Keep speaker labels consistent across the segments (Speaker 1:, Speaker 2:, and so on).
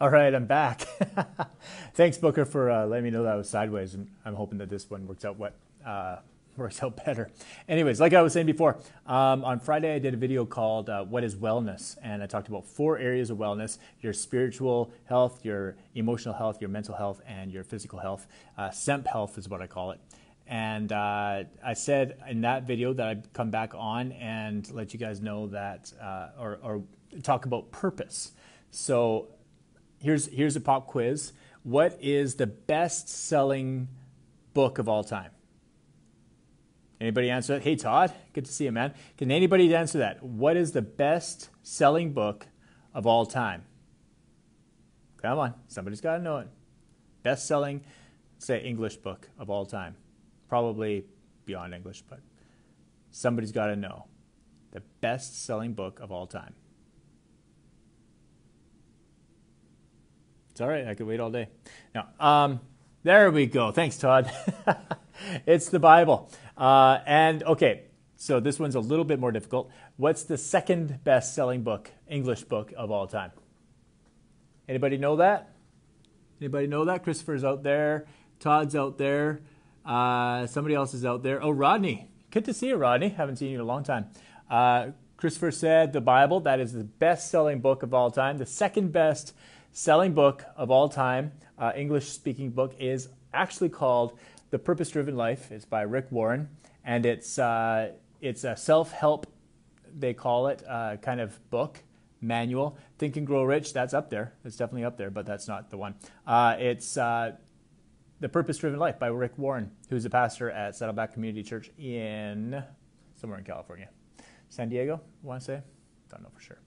Speaker 1: All right, I'm back. Thanks, Booker, for letting me know that I was sideways, and I'm hoping that this one works out better. Anyways, like I was saying before, on Friday I did a video called "What is Wellness," and I talked about 4 areas of wellness: your spiritual health, your emotional health, your mental health, and your physical health. SEMP health is what I call it. And I said in that video that I'd come back on and let you guys know that, or talk about purpose. So here's a pop quiz. What is the best-selling book of all time? Anybody answer that? Hey, Todd, good to see you, man. Can anybody answer that? What is the best-selling book of all time? Come on, somebody's got to know it. Best-selling, say, English book of all time. Probably beyond English, but somebody's got to know. The best-selling book of all time. It's all right. I could wait all day. Now, there we go. Thanks, Todd. It's the Bible. And okay, so this one's a little bit more difficult. What's the second best-selling book, English book of all time? Anybody know that? Anybody know that? Christopher's out there. Todd's out there. Somebody else is out there. Oh, Rodney. Good to see you, Rodney. Haven't seen you in a long time. Christopher said the Bible. That is the best-selling book of all time. The second best-selling book of all time, English-speaking book, is actually called The Purpose-Driven Life. It's by Rick Warren, and it's a self-help, they call it, kind of book, manual. Think and Grow Rich, that's up there. It's definitely up there, but that's not the one. It's The Purpose-Driven Life by Rick Warren, who's a pastor at Saddleback Community Church in somewhere in California. San Diego, I want to say? Don't know for sure.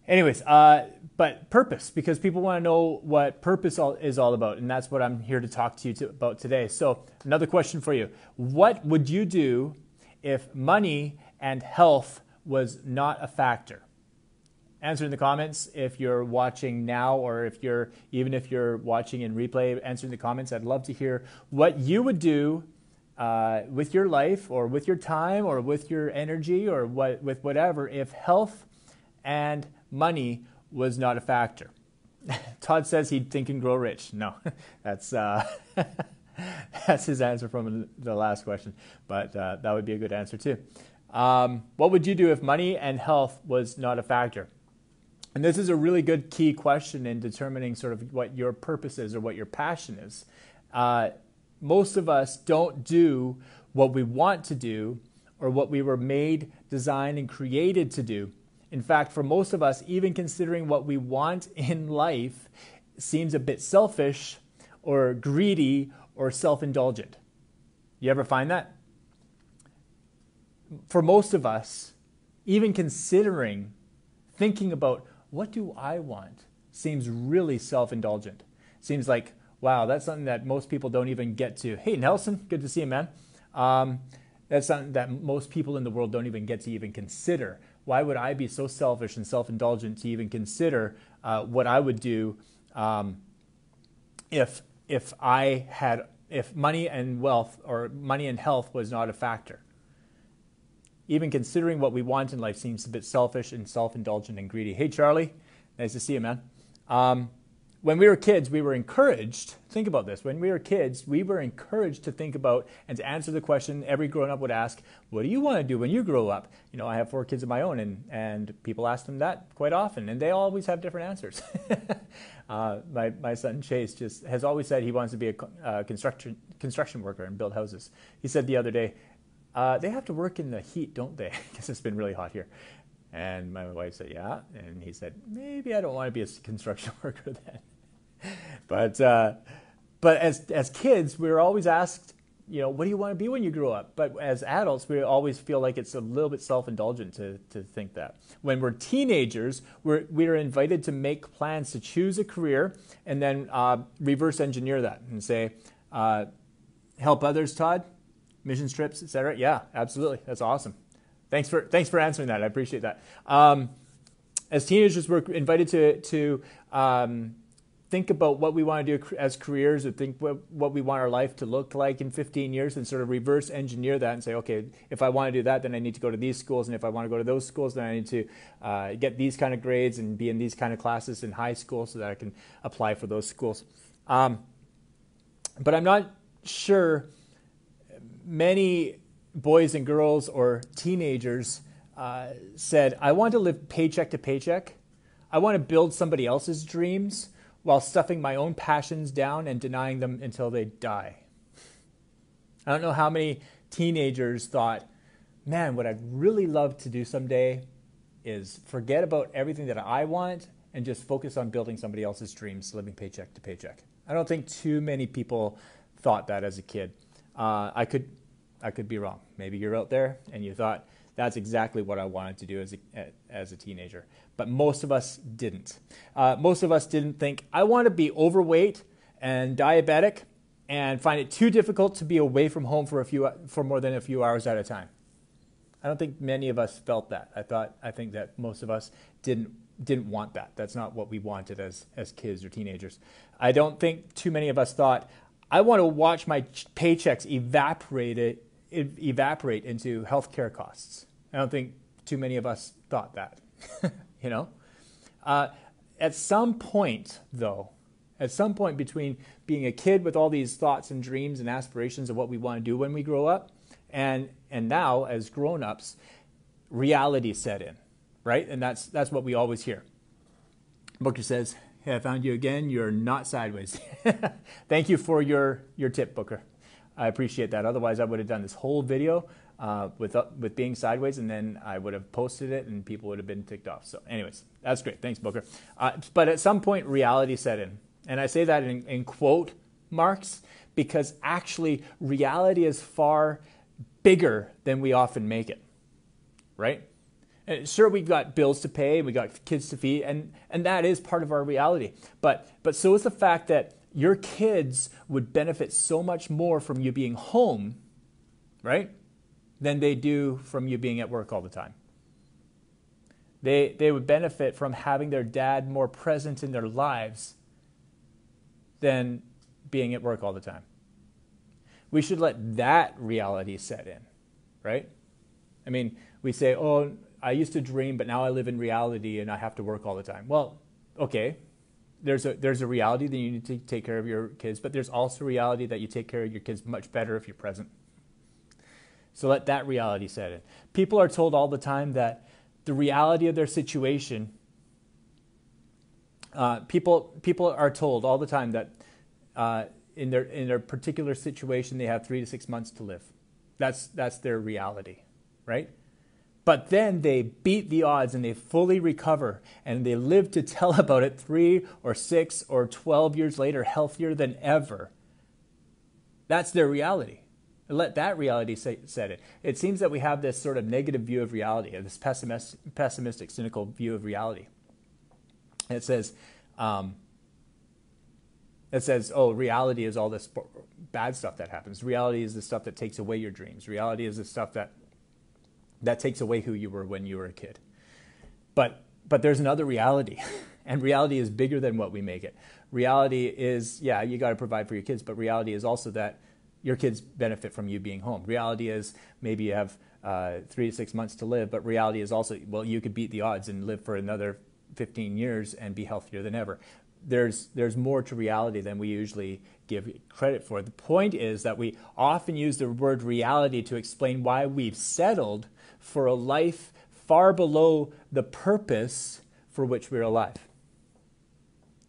Speaker 1: Anyways, but purpose, because people want to know what purpose is all about, and that's what I'm here to talk to you about today. So another question for you. What would you do if money and health was not a factor? Answer in the comments if you're watching now, or if you're watching in replay, answer in the comments. I'd love to hear what you would do with your life, or with your time, or with your energy, or with whatever, if health and money was not a factor. Todd says he'd Think and Grow Rich. No, that's that's his answer from the last question, but that would be a good answer too. What would you do if money and health was not a factor? And this is a really good key question in determining sort of what your purpose is, or what your passion is. Most of us don't do what we want to do, or what we were made, designed, and created to do. In fact, for most of us, even considering what we want in life seems a bit selfish, or greedy, or self-indulgent. You ever find that? For most of us, even thinking about what do I want seems really self-indulgent. Seems like, wow, that's something that most people don't even get to. Hey, Nelson, good to see you, man. That's something that most people in the world don't even get to even consider. Why would I be so selfish and self-indulgent to even consider what I would do if money and wealth, or money and health, was not a factor? Even considering what we want in life seems a bit selfish and self-indulgent and greedy. Hey, Charlie, nice to see you, man. When we were kids, we were encouraged, think about this, when we were kids, we were encouraged to think about and to answer the question every grown-up would ask, what do you want to do when you grow up? You know, I have 4 kids of my own, and people ask them that quite often, and they always have different answers. My son Chase just has always said he wants to be a construction worker and build houses. He said the other day, they have to work in the heat, don't they? Because it's been really hot here. And my wife said, yeah. And he said, maybe I don't want to be a construction worker then. But as kids, we were always asked, you know, what do you want to be when you grow up? But as adults, we always feel like it's a little bit self-indulgent to think that. When we're teenagers, we're invited to make plans to choose a career, and then reverse engineer that and say, help others, Todd, missions trips, etc. Yeah, absolutely. That's awesome. Thanks for answering that. I appreciate that. As teenagers, we're invited to think about what we want to do as careers, or think what we want our life to look like in 15 years, and sort of reverse engineer that and say, okay, if I want to do that, then I need to go to these schools, and if I want to go to those schools, then I need to get these kind of grades and be in these kind of classes in high school so that I can apply for those schools. But I'm not sure many boys and girls or teenagers said, I want to live paycheck to paycheck. I want to build somebody else's dreams while stuffing my own passions down and denying them until they die. I don't know how many teenagers thought, man, what I'd really love to do someday is forget about everything that I want and just focus on building somebody else's dreams, living paycheck to paycheck. I don't think too many people thought that as a kid. I could be wrong. Maybe you're out there and you thought, that's exactly what I wanted to do as a teenager. But most of us didn't. Most of us didn't think, I want to be overweight and diabetic and find it too difficult to be away from home for more than a few hours at a time. I don't think many of us felt that. I think that most of us didn't want that. That's not what we wanted as kids or teenagers. I don't think too many of us thought, I want to watch my paychecks evaporate into healthcare costs. I don't think too many of us thought that, you know. At some point, though, between being a kid with all these thoughts and dreams and aspirations of what we want to do when we grow up, and now as grown-ups, reality set in, right? And that's what we always hear. Booker says, "Hey, I found you again. You're not sideways." Thank you for your tip, Booker. I appreciate that. Otherwise, I would have done this whole video with being sideways, and then I would have posted it, and people would have been ticked off. So anyways, that's great. Thanks, Booker. But at some point, reality set in. And I say that in quote marks because actually reality is far bigger than we often make it, right? And sure, we've got bills to pay, we got kids to feed, and that is part of our reality. But so is the fact that your kids would benefit so much more from you being home, right, than they do from you being at work all the time. They would benefit from having their dad more present in their lives than being at work all the time. We should let that reality set in, right? I mean, we say, oh, I used to dream, but now I live in reality and I have to work all the time. Well, okay. There's a reality that you need to take care of your kids, but there's also a reality that you take care of your kids much better if you're present. So let that reality set in. People are told all the time that the reality of their situation, people are told all the time that in their particular situation they have 3 to 6 months to live. That's their reality, right? But then they beat the odds and they fully recover and they live to tell about it 3 or 6 or 12 years later, healthier than ever. That's their reality. Let that reality set in. It seems that we have this sort of negative view of reality, this pessimistic, cynical view of reality. And it says, oh, reality is all this bad stuff that happens. Reality is the stuff that takes away your dreams. Reality is the stuff that takes away who you were when you were a kid. But there's another reality, and reality is bigger than what we make it. Reality is, yeah, you got to provide for your kids, but reality is also that your kids benefit from you being home. Reality is maybe you have 3 to 6 months to live, but reality is also, well, you could beat the odds and live for another 15 years and be healthier than ever. There's more to reality than we usually give credit for. The point is that we often use the word reality to explain why we've settled for a life far below the purpose for which we're alive.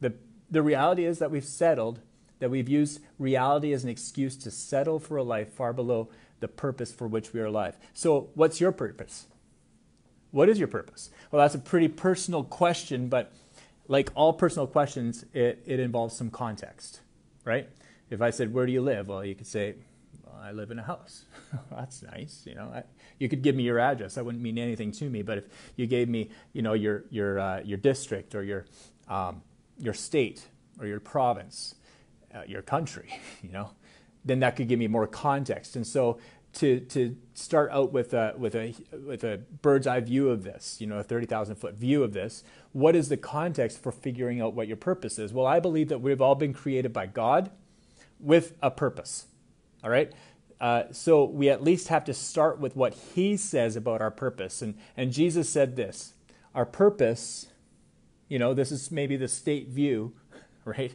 Speaker 1: The reality is that we've settled, that we've used reality as an excuse to settle for a life far below the purpose for which we are alive. So what's your purpose? What is your purpose? Well, that's a pretty personal question, but like all personal questions, it involves some context, right? If I said, where do you live? Well, you could say, well, I live in a house. That's nice. You know, you could give me your address. That wouldn't mean anything to me. But if you gave me, you know, your district or your state or your province, your country, you know, then that could give me more context. And so to start out with a bird's eye view of this, a 30,000-foot view of this. What is the context for figuring out what your purpose is? Well, I believe that we've all been created by God with a purpose. All right. So we at least have to start with what he says about our purpose. And Jesus said this, our purpose, this is maybe the state view, right,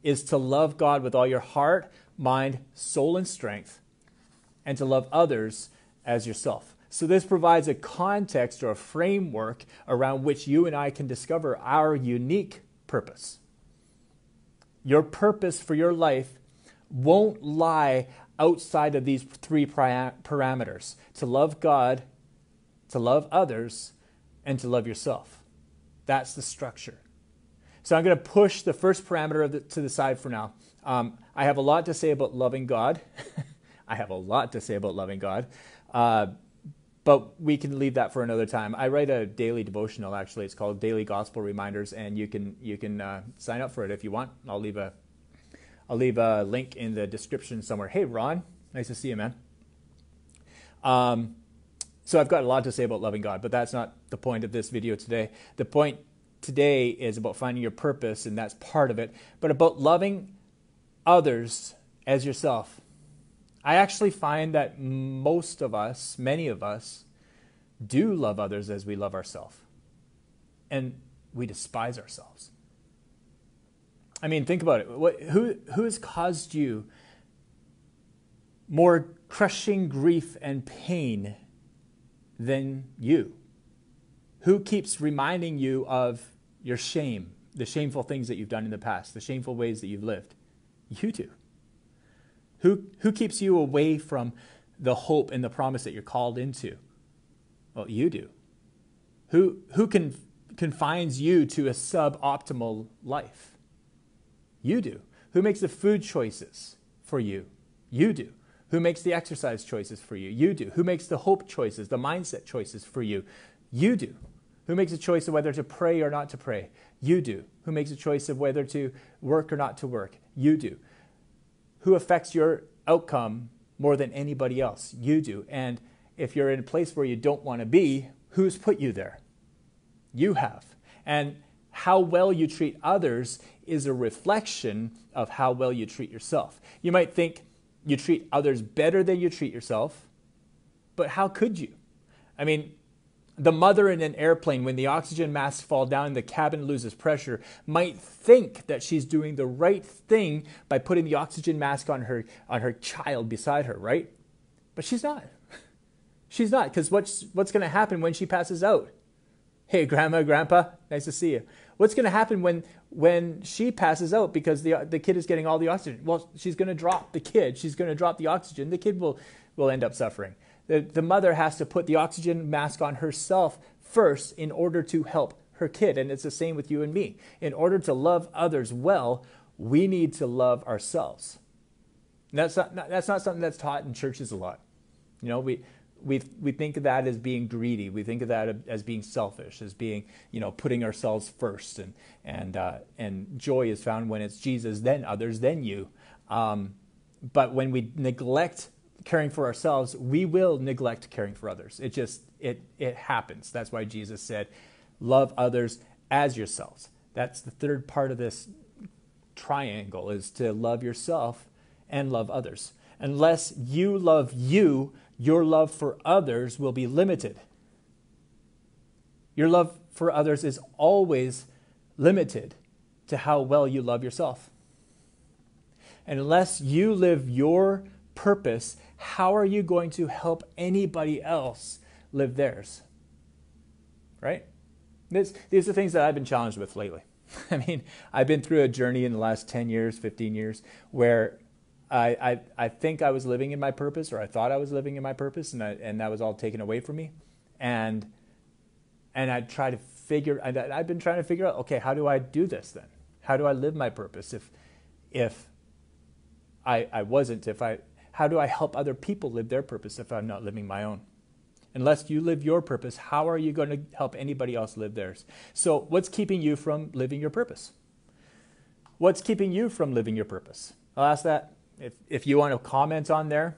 Speaker 1: is to love God with all your heart, mind, soul, and strength, and to love others as yourself. So this provides a context or a framework around which you and I can discover our unique purpose. Your purpose for your life won't lie outside of these three parameters: to love God, to love others, and to love yourself. That's the structure. So I'm going to push the first parameter to the side for now. I have a lot to say about loving God. I have a lot to say about loving God. But we can leave that for another time. I write a daily devotional, actually. It's called Daily Gospel Reminders, and you can sign up for it if you want. I'll leave a link in the description somewhere. Hey, Ron. Nice to see you, man. So I've got a lot to say about loving God, but that's not the point of this video today. The point today is about finding your purpose, and that's part of it, but about loving others as yourself. I actually find that many of us, do love others as we love ourselves, and we despise ourselves. I mean, think about it. Who has caused you more crushing grief and pain than you? Who keeps reminding you of your shame, the shameful things that you've done in the past, the shameful ways that you've lived? You do. Who keeps you away from the hope and the promise that you're called into? Well, you do. Who confines you to a suboptimal life? You do. Who makes the food choices for you? You do. Who makes the exercise choices for you? You do. Who makes the hope choices, the mindset choices for you? You do. Who makes a choice of whether to pray or not to pray? You do. Who makes a choice of whether to work or not to work? You do. Who affects your outcome more than anybody else? You do. And if you're in a place where you don't want to be, who's put you there? You have. And how well you treat others is a reflection of how well you treat yourself. You might think you treat others better than you treat yourself, but how could you? I mean, the mother in an airplane, when the oxygen masks fall down and the cabin loses pressure, might think that she's doing the right thing by putting the oxygen mask on her child beside her, right? But she's not. She's not, because what's going to happen when she passes out? Hey, Grandma, Grandpa, nice to see you. What's going to happen when she passes out because the kid is getting all the oxygen? Well, she's going to drop the kid. She's going to drop the oxygen. The kid will end up suffering. The mother has to put the oxygen mask on herself first in order to help her kid. And it's the same with you and me. In order to love others well, we need to love ourselves. And that's not something that's taught in churches a lot. We think of that as being greedy. We think of that as being selfish, as being, putting ourselves first. And joy is found when it's Jesus, then others, then you. But when we neglect caring for ourselves, we will neglect caring for others. It happens. That's why Jesus said, love others as yourselves. That's the third part of this triangle, is to love yourself and love others. Unless you love you, your love for others will be limited. Your love for others is always limited to how well you love yourself. And unless you live your purpose, how are you going to help anybody else live theirs? Right? These are things that I've been challenged with lately. I mean, I've been through a journey in the last 10 years, 15 years, where I think I was living in my purpose, or I thought I was living in my purpose, and that was all taken away from me. And I've been trying to figure out, okay, how do I do this then? How do I live my purpose if I wasn't, how do I help other people live their purpose if I'm not living my own? Unless you live your purpose, how are you going to help anybody else live theirs? So what's keeping you from living your purpose? What's keeping you from living your purpose? I'll ask that. If you want to comment on there,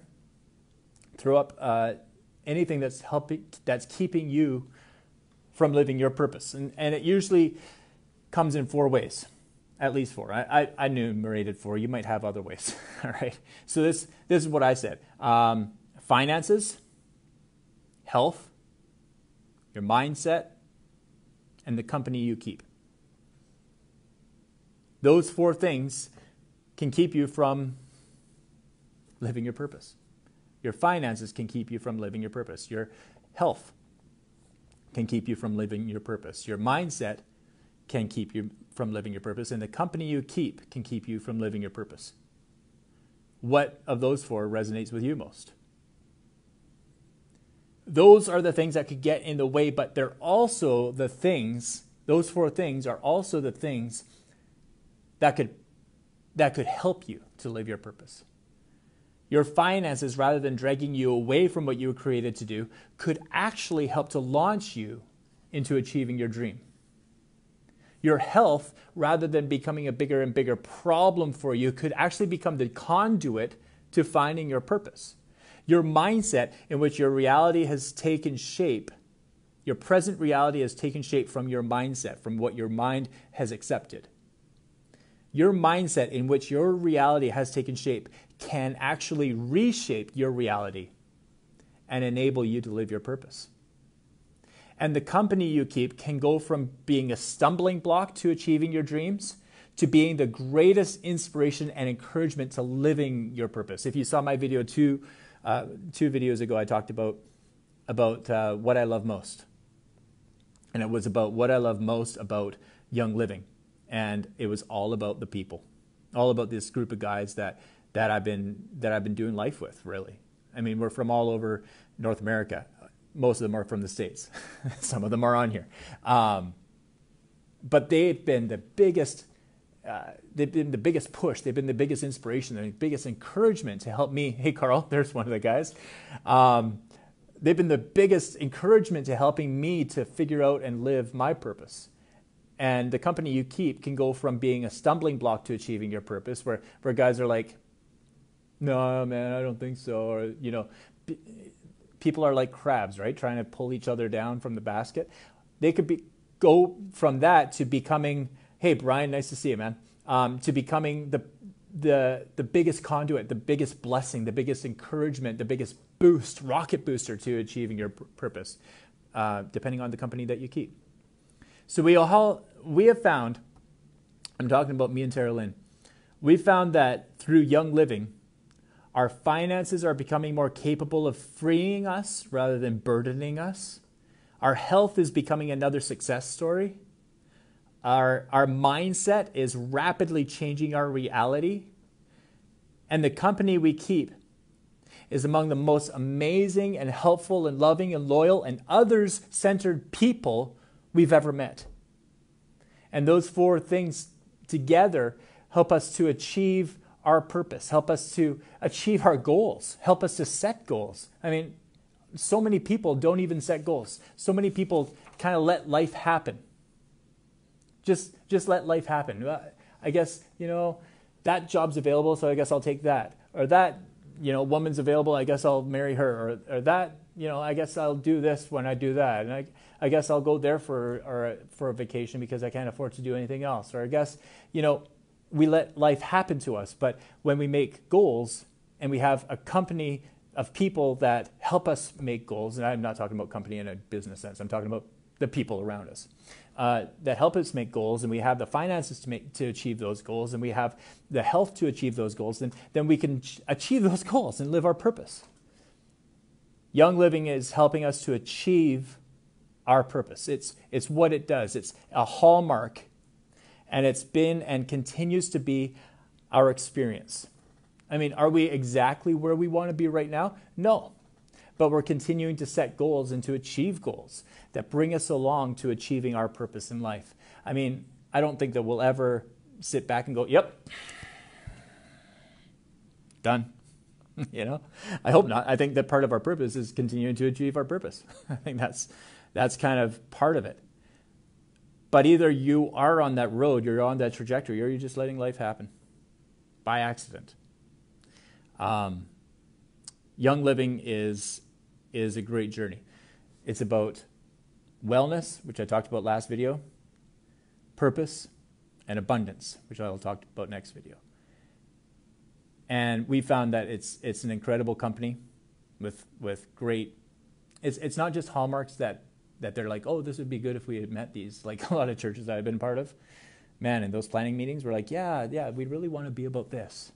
Speaker 1: Throw up anything that's keeping you from living your purpose. And it usually comes in 4 ways, at least 4. I enumerated 4. You might have other ways. All right. So this is what I said. Finances, health, your mindset, and the company you keep. Those 4 things can keep you from living your purpose. Your finances can keep you from living your purpose. Your health can keep you from living your purpose. Your mindset can keep you from living your purpose. And the company you keep can keep you from living your purpose. What of those 4 resonates with you most? Those are the things that could get in the way, but they're also the things, those 4 things are also the things that could help you to live your purpose. Your finances, rather than dragging you away from what you were created to do, could actually help to launch you into achieving your dream. Your health, rather than becoming a bigger and bigger problem for you, could actually become the conduit to finding your purpose. Your mindset, in which your reality has taken shape, your present reality has taken shape from your mindset, from what your mind has accepted. Your mindset, in which your reality has taken shape, can actually reshape your reality and enable you to live your purpose. And the company you keep can go from being a stumbling block to achieving your dreams to being the greatest inspiration and encouragement to living your purpose. If you saw my video two videos ago, I talked about what I love most. And it was about what I love most about Young Living. And it was all about the people, all about this group of guys that I've been doing life with, really. I mean, we're from all over North America. Most of them are from the States. Some of them are on here. But they've been the biggest push. They've been the biggest inspiration, the biggest encouragement to help me. Hey, Carl, there's one of the guys. They've been the biggest encouragement to helping me to figure out and live my purpose. And the company you keep can go from being a stumbling block to achieving your purpose, where guys are like, no, man, I don't think so. Or, people are like crabs, right? Trying to pull each other down from the basket. They could go from that to becoming, hey, Brian, nice to see you, man. To becoming the biggest conduit, the biggest blessing, the biggest encouragement, the biggest boost, rocket booster to achieving your purpose, depending on the company that you keep. So we have found, I'm talking about me and Tara Lynn, we found that through Young Living, our finances are becoming more capable of freeing us rather than burdening us. Our health is becoming another success story. Our mindset is rapidly changing our reality. And the company we keep is among the most amazing and helpful and loving and loyal and others-centered people we've ever met. And those 4 things together help us to achieve our purpose, help us to achieve our goals, help us to set goals. I mean, so many people don't even set goals. So many people kind of let life happen. Just let life happen. I guess, that job's available, so I guess I'll take that. Or that, woman's available, I guess I'll marry her. Or that, I guess I'll do this when I do that. And I guess I'll go there for a vacation because I can't afford to do anything else. Or I guess, we let life happen to us. But when we make goals and we have a company of people that help us make goals, and I'm not talking about company in a business sense, I'm talking about the people around us that help us make goals, and we have the finances to achieve those goals, and we have the health to achieve those goals, then we can achieve those goals and live our purpose. Young Living is helping us to achieve our purpose. It's what it does. It's a hallmark, and it's been and continues to be our experience. I mean, are we exactly where we want to be right now? No. But we're continuing to set goals and to achieve goals that bring us along to achieving our purpose in life. I mean, I don't think that we'll ever sit back and go, yep, done. I hope not. I think that part of our purpose is continuing to achieve our purpose. I think that's kind of part of it. But either you are on that road, you're on that trajectory, or you're just letting life happen by accident. Young Living is a great journey. It's about wellness, which I talked about last video, purpose, and abundance, which I'll talk about next video. And we found that it's an incredible company with great. It's not just hallmarks that they're like, oh, this would be good if we had met these. Like a lot of churches that I've been part of, man, in those planning meetings, we're like, yeah, we really want to be about this,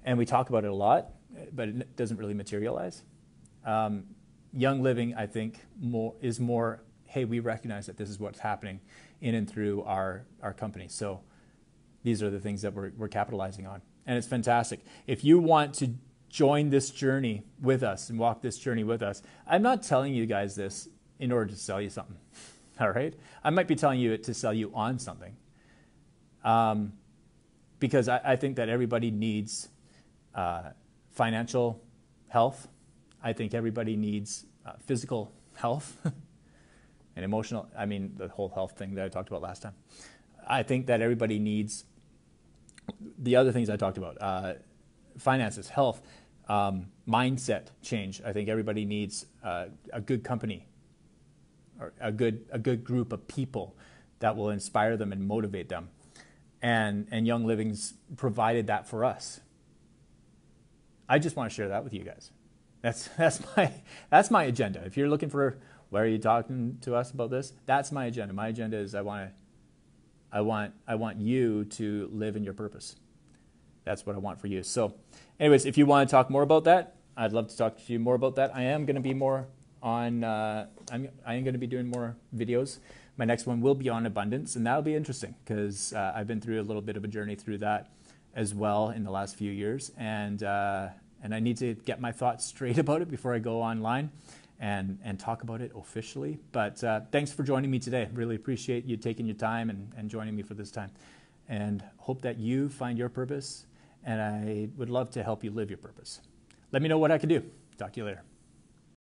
Speaker 1: and we talk about it a lot, but it doesn't really materialize. Young Living, I think, is more. Hey, we recognize that this is what's happening in and through our company. So these are the things that we're capitalizing on. And it's fantastic. If you want to join this journey with us and walk this journey with us, I'm not telling you guys this in order to sell you something, all right? I might be telling you it to sell you on something, because I think that everybody needs financial health. I think everybody needs physical health and emotional, the whole health thing that I talked about last time. I think that everybody needs the other things I talked about, finances, health, mindset change. I think everybody needs a good company or a good group of people that will inspire them and motivate them. And Young Living's provided that for us. I just want to share that with you guys. That's my agenda. If you're looking for why are you talking to us about this, that's my agenda. My agenda is I want you to live in your purpose. That's what I want for you. So anyways, if you want to talk more about that, I'd love to talk to you more about that. I am going to be more on, I am going to be doing more videos. My next one will be on abundance, and that'll be interesting because I've been through a little bit of a journey through that as well in the last few years. And I need to get my thoughts straight about it before I go online and talk about it officially. But thanks for joining me today. Really appreciate you taking your time and joining me for this time. And hope that you find your purpose, and I would love to help you live your purpose. Let me know what I can do. Talk to you later.